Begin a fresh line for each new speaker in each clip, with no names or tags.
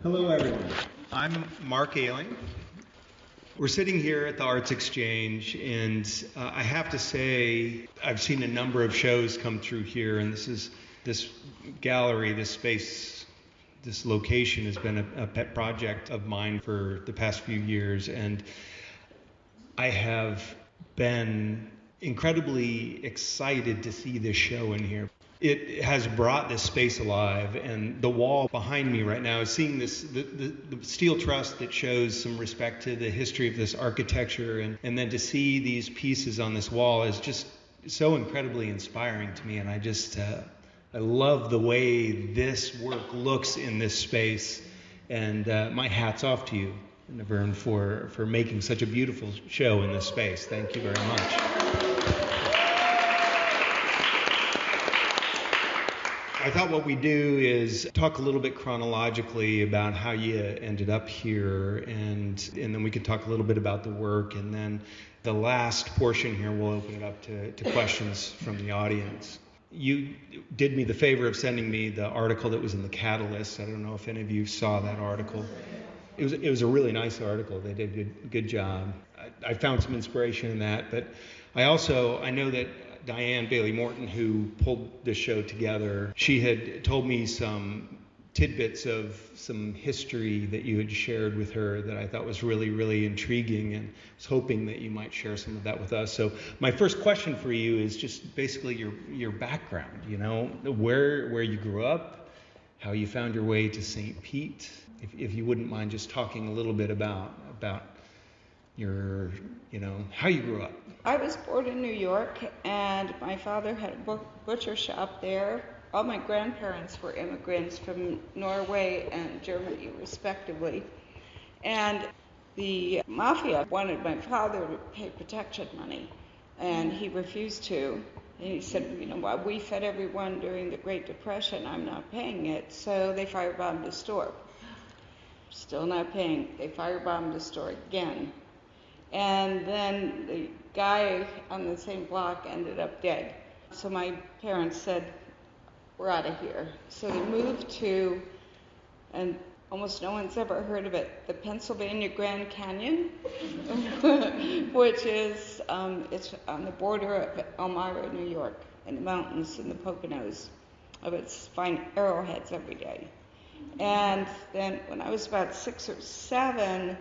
Hello, everyone. I'm Mark Aeling. We're sitting here at the ArtsXchange, and I have to say, I've seen a number of shows come through here, and this gallery, this space, this location has been a pet project of mine for the past few years, and I have been incredibly excited to see this show in here. It has brought this space alive, and the wall behind me right now is seeing this the steel truss that shows some respect to the history of this architecture, and then to see these pieces on this wall is just so incredibly inspiring to me, and I love the way this work looks in this space, and my hat's off to you, Neverne, for making such a beautiful show in this space. Thank you very much. I thought what we do is talk a little bit chronologically about how you ended up here, and then we can talk a little bit about the work, and then the last portion here we'll open it up to questions from the audience. You did me the favor of sending me the article that was in the Catalyst. I don't know if any of you saw that article. It was a really nice article. They did a good job. I found some inspiration in that, but I know that Diane Bailey Morton, who pulled this show together, she had told me some tidbits of some history that you had shared with her that I thought was really, really intriguing, and was hoping that you might share some of that with us. So my first question for you is just basically your background, where you grew up, how you found your way to St. Pete, if you wouldn't mind just talking a little bit about your, how you grew up.
I was born in New York, and my father had a butcher shop there. All my grandparents were immigrants from Norway and Germany, respectively. And the mafia wanted my father to pay protection money, and he refused to. And he said, while we fed everyone during the Great Depression, I'm not paying it. So they firebombed the store. Still not paying. They firebombed the store again. And then the guy on the same block ended up dead. So my parents said, we're out of here. So they moved to, and almost no one's ever heard of it, the Pennsylvania Grand Canyon, which is, it's on the border of Elmira, New York, in the mountains in the Poconos. I would find arrowheads every day. And then when I was about 6 or 7,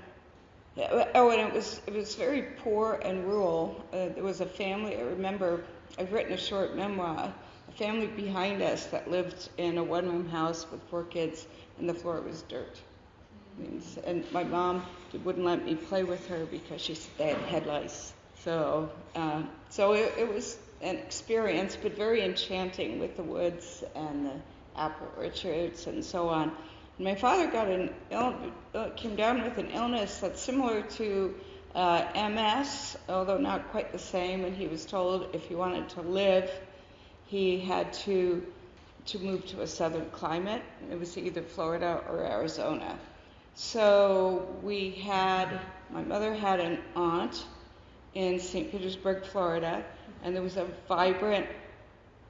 and it was very poor and rural. There was a family, I remember, I've written a short memoir, a family behind us that lived in a one-room house with 4 kids, and the floor was dirt. And my mom wouldn't let me play with her because she said they had head lice. So it was an experience, but very enchanting with the woods and the apple orchards and so on. My father came down with an illness that's similar to MS, although not quite the same, and he was told if he wanted to live, he had to move to a southern climate. It was either Florida or Arizona. So my mother had an aunt in St. Petersburg, Florida, and there was a vibrant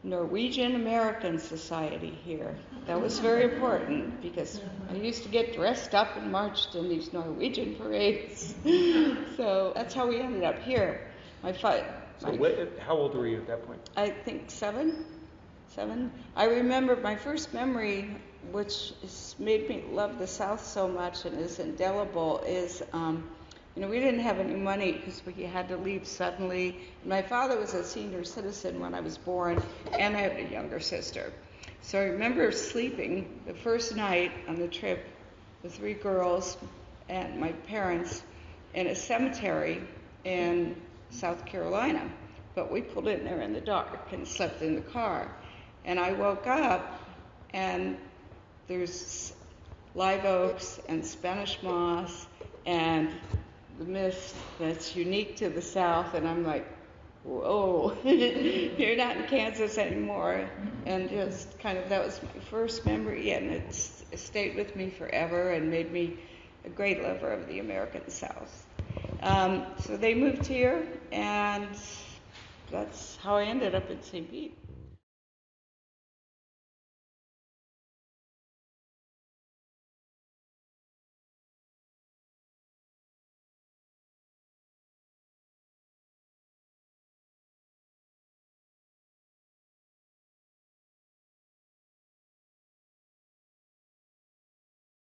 Norwegian American Society here. That was very important because I used to get dressed up and marched in these Norwegian parades. So that's how we ended up here.
How old were you at that point?
I think 7. I remember my first memory, which has made me love the South so much and is indelible, is we didn't have any money because we had to leave suddenly. My father was a senior citizen when I was born, and I had a younger sister. So I remember sleeping the first night on the trip, the 3 girls and my parents, in a cemetery in South Carolina. But we pulled in there in the dark and slept in the car. And I woke up, and there's live oaks and Spanish moss and the mist that's unique to the South, and I'm like, whoa, you're not in Kansas anymore. And just kind of, that was my first memory, and it stayed with me forever and made me a great lover of the American South. So they moved here, and that's how I ended up in St. Pete.